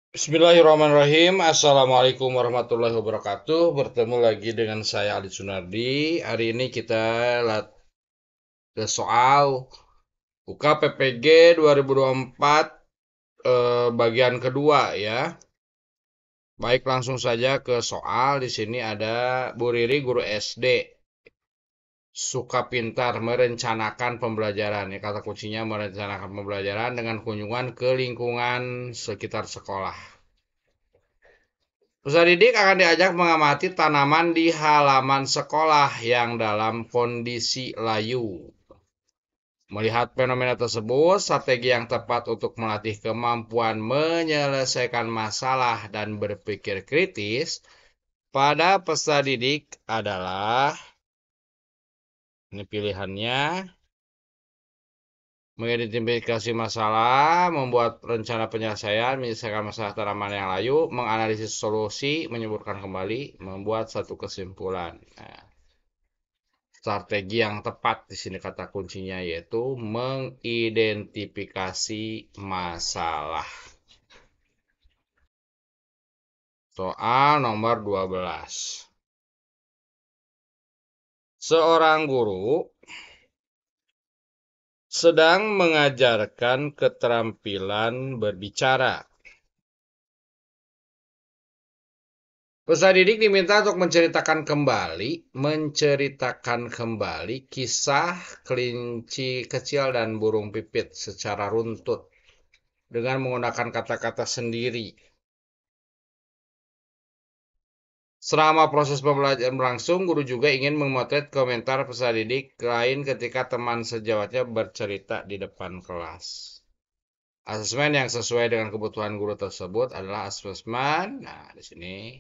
Bismillahirrahmanirrahim. Assalamualaikum warahmatullahi wabarakatuh. Bertemu lagi dengan saya Ali Sunardi. Hari ini kita lihat ke soal UKPPG 2024 bagian kedua ya. Baik, langsung saja ke soal. Di sini ada Bu Riri, guru SD. Suka pintar merencanakan pembelajaran. Ya, kata kuncinya merencanakan pembelajaran dengan kunjungan ke lingkungan sekitar sekolah. Peserta didik akan diajak mengamati tanaman di halaman sekolah yang dalam kondisi layu. Melihat fenomena tersebut, strategi yang tepat untuk melatih kemampuan menyelesaikan masalah dan berpikir kritis pada peserta didik adalah, ini pilihannya, mengidentifikasi masalah, membuat rencana penyelesaian, menyelesaikan masalah tanaman yang layu, menganalisis solusi, menyebutkan kembali, membuat satu kesimpulan. Nah, strategi yang tepat di sini kata kuncinya yaitu mengidentifikasi masalah. Soal nomor 12. Seorang guru sedang mengajarkan keterampilan berbicara. Peserta didik diminta untuk menceritakan kembali kisah kelinci kecil dan burung pipit secara runtut dengan menggunakan kata-kata sendiri. Selama proses pembelajaran berlangsung, guru juga ingin memotret komentar peserta didik lain ketika teman sejawatnya bercerita di depan kelas. Asesmen yang sesuai dengan kebutuhan guru tersebut adalah asesmen, nah di sini,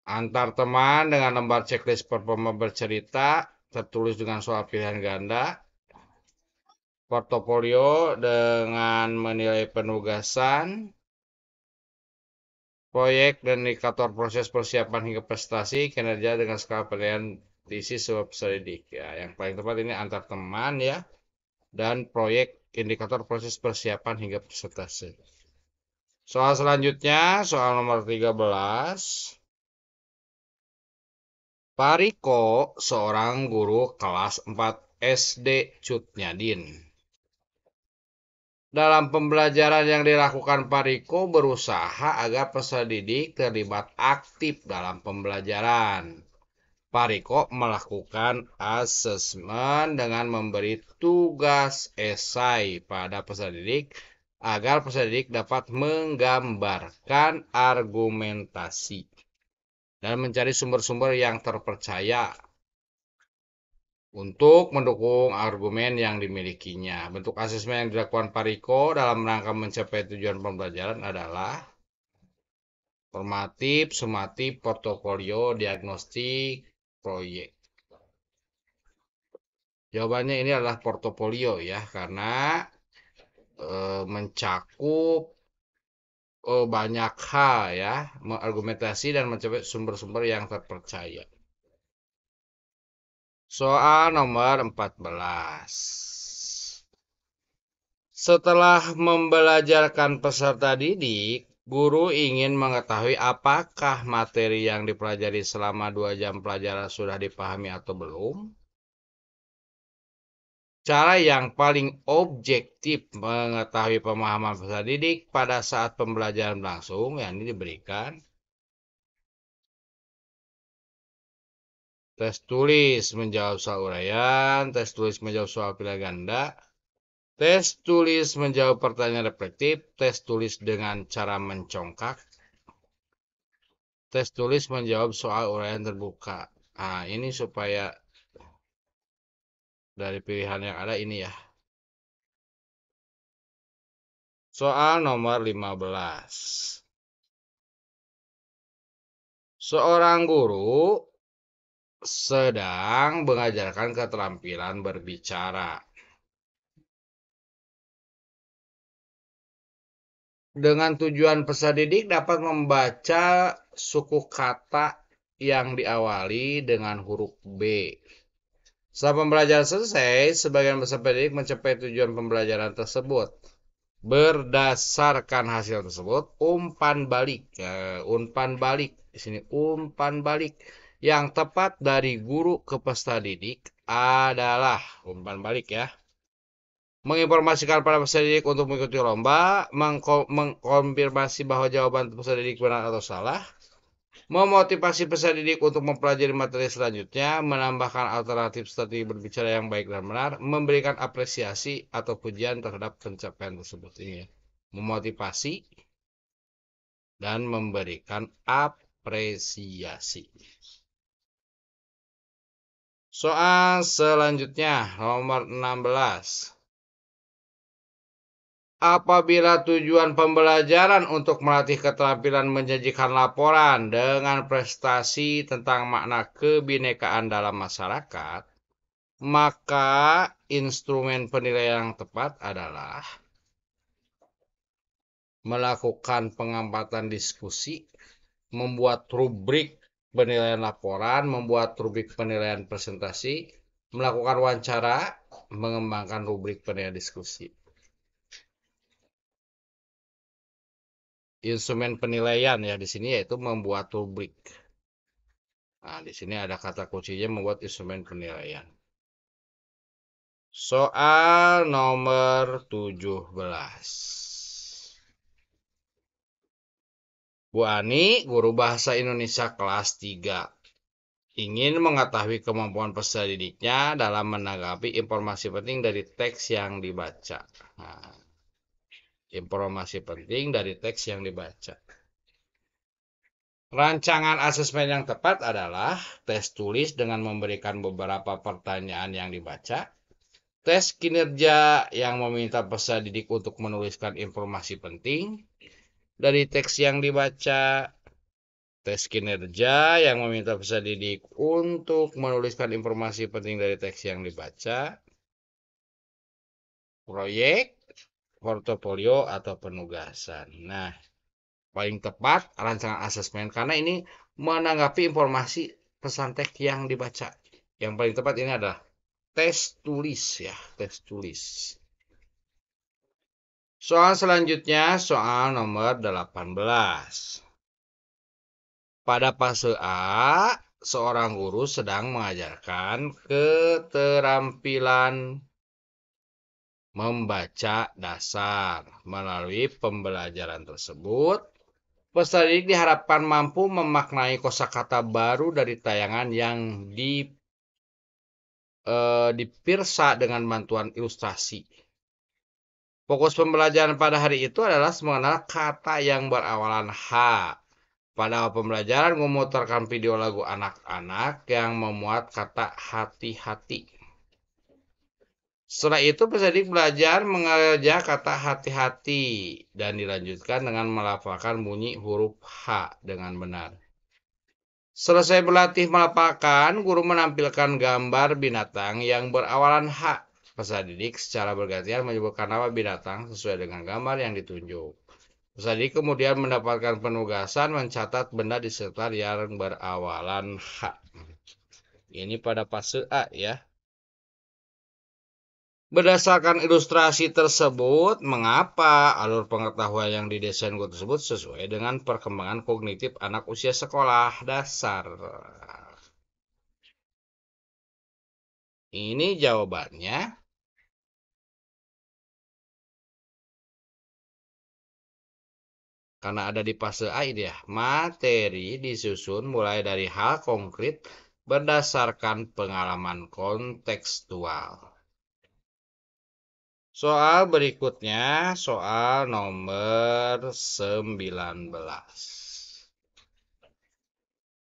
antar teman dengan lembar checklist performa bercerita, tertulis dengan soal pilihan ganda, portofolio dengan menilai penugasan, proyek dan indikator proses persiapan hingga prestasi, kinerja dengan skala penilaian diisi sebuah peserta didik. Ya, yang paling tepat ini antar teman ya, dan proyek indikator proses persiapan hingga prestasi. Soal selanjutnya, soal nomor 13. Pariko, seorang guru kelas 4 SD Cutnyadin. Dalam pembelajaran yang dilakukan Pariko berusaha agar peserta didik terlibat aktif dalam pembelajaran. Pariko melakukan asesmen dengan memberi tugas esai pada peserta didik agar peserta didik dapat menggambarkan argumentasi dan mencari sumber-sumber yang terpercaya untuk mendukung argumen yang dimilikinya. Bentuk asesmen yang dilakukan Pariko dalam rangka mencapai tujuan pembelajaran adalah formatif, sumatif, portofolio, diagnostik, proyek. Jawabannya ini adalah portofolio ya, karena mencakup banyak hal ya, mengargumentasi dan mencapai sumber-sumber yang terpercaya. Soal nomor 14. Setelah membelajarkan peserta didik, guru ingin mengetahui apakah materi yang dipelajari selama 2 jam pelajaran sudah dipahami atau belum. Cara yang paling objektif mengetahui pemahaman peserta didik pada saat pembelajaran berlangsung, yang ini diberikan tes tulis menjawab soal uraian, tes tulis menjawab soal pilihan ganda, tes tulis menjawab pertanyaan reflektif, tes tulis dengan cara mencongkak, tes tulis menjawab soal uraian terbuka. Nah, ini supaya dari pilihan yang ada ini ya. Soal nomor 15. Seorang guru sedang mengajarkan keterampilan berbicara. Dengan tujuan peserta didik dapat membaca suku kata yang diawali dengan huruf B. Setelah pembelajaran selesai, sebagian peserta didik mencapai tujuan pembelajaran tersebut. Berdasarkan hasil tersebut, umpan balik di sini umpan balik yang tepat dari guru ke peserta didik adalah umpan balik ya. Menginformasikan para peserta didik untuk mengikuti lomba, mengkonfirmasi bahwa jawaban peserta didik benar atau salah, memotivasi peserta didik untuk mempelajari materi selanjutnya, menambahkan alternatif strategi berbicara yang baik dan benar, memberikan apresiasi atau pujian terhadap pencapaian tersebut. Ini memotivasi dan memberikan apresiasi. Soal selanjutnya nomor 16. Apabila tujuan pembelajaran untuk melatih keterampilan menyajikan laporan dengan prestasi tentang makna kebinekaan dalam masyarakat, maka instrumen penilaian yang tepat adalah melakukan pengamatan diskusi, membuat rubrik penilaian laporan, membuat rubrik penilaian presentasi, melakukan wawancara, mengembangkan rubrik penilaian diskusi. Instrumen penilaian ya di sini yaitu membuat rubrik. Nah, di sini ada kata kuncinya membuat instrumen penilaian. Soal nomor 17. Bu Ani, guru bahasa Indonesia kelas 3, ingin mengetahui kemampuan peserta didiknya dalam menanggapi informasi penting dari teks yang dibaca. Nah, informasi penting dari teks yang dibaca. Rancangan asesmen yang tepat adalah tes tulis dengan memberikan beberapa pertanyaan yang dibaca, tes kinerja yang meminta peserta didik untuk menuliskan informasi penting dari teks yang dibaca, tes kinerja yang meminta peserta didik untuk menuliskan informasi penting dari teks yang dibaca, proyek, portofolio, atau penugasan. Nah, paling tepat rancangan asesmen karena ini menanggapi informasi pesan teks yang dibaca. Yang paling tepat ini adalah tes tulis ya, tes tulis. Soal selanjutnya soal nomor 18. Pada fase A, seorang guru sedang mengajarkan keterampilan membaca dasar. Melalui pembelajaran tersebut, peserta didik diharapkan mampu memaknai kosakata baru dari tayangan yang dipirsa dengan bantuan ilustrasi. Fokus pembelajaran pada hari itu adalah mengenal kata yang berawalan H. Pada pembelajaran memutarkan video lagu anak-anak yang memuat kata hati-hati. Setelah itu peserta didik belajar mengerja kata hati-hati dan dilanjutkan dengan melafalkan bunyi huruf H dengan benar. Selesai berlatih melafalkan, guru menampilkan gambar binatang yang berawalan H. Peserta didik secara bergantian menyebutkan nama binatang sesuai dengan gambar yang ditunjuk. Peserta didik kemudian mendapatkan penugasan mencatat benda di sekitar yang berawalan H. Ini pada fase A ya. Berdasarkan ilustrasi tersebut, mengapa alur pengetahuan yang didesain guru tersebut sesuai dengan perkembangan kognitif anak usia sekolah dasar? Ini jawabannya. Karena ada di fase A ini ya, materi disusun mulai dari hal konkret berdasarkan pengalaman kontekstual. Soal berikutnya, soal nomor 19.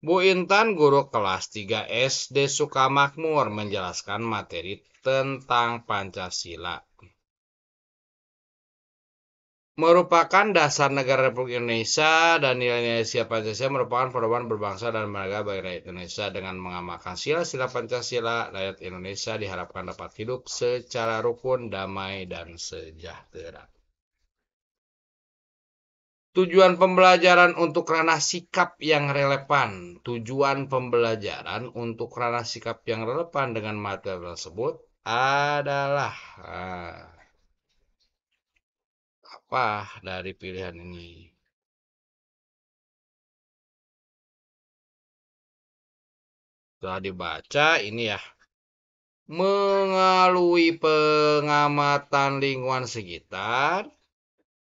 Bu Intan, guru kelas 3 SD Sukamakmur, menjelaskan materi tentang Pancasila. Merupakan dasar negara Republik Indonesia dan nilai-nilai sila Pancasila merupakan pedoman berbangsa dan bernegara bagi rakyat Indonesia. Dengan mengamalkan sila-sila Pancasila, rakyat Indonesia diharapkan dapat hidup secara rukun, damai, dan sejahtera. Tujuan pembelajaran untuk ranah sikap yang relevan. Tujuan pembelajaran untuk ranah sikap yang relevan dengan materi tersebut adalah apa dari pilihan ini? Setelah dibaca ini ya, melalui pengamatan lingkungan sekitar,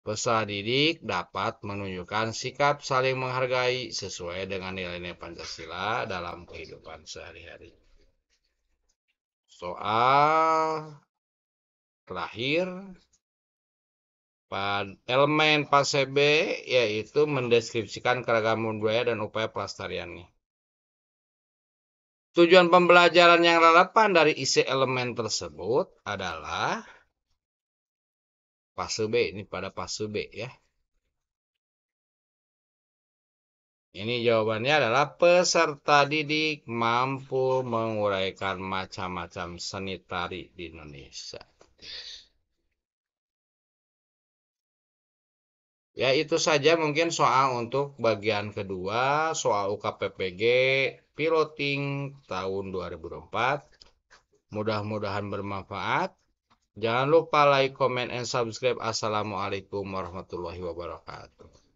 peserta didik dapat menunjukkan sikap saling menghargai sesuai dengan nilai-nilai Pancasila dalam kehidupan sehari-hari. Soal terakhir, elemen fase B yaitu mendeskripsikan keragaman budaya dan upaya pelestariannya. Tujuan pembelajaran yang relevan dari isi elemen tersebut adalah fase B, ini pada fase B ya. Ini jawabannya adalah peserta didik mampu menguraikan macam-macam seni tari di Indonesia. Ya, itu saja mungkin soal untuk bagian kedua, soal UKPPG piloting tahun 2024. Mudah-mudahan bermanfaat. Jangan lupa like, comment, and subscribe. Assalamualaikum warahmatullahi wabarakatuh.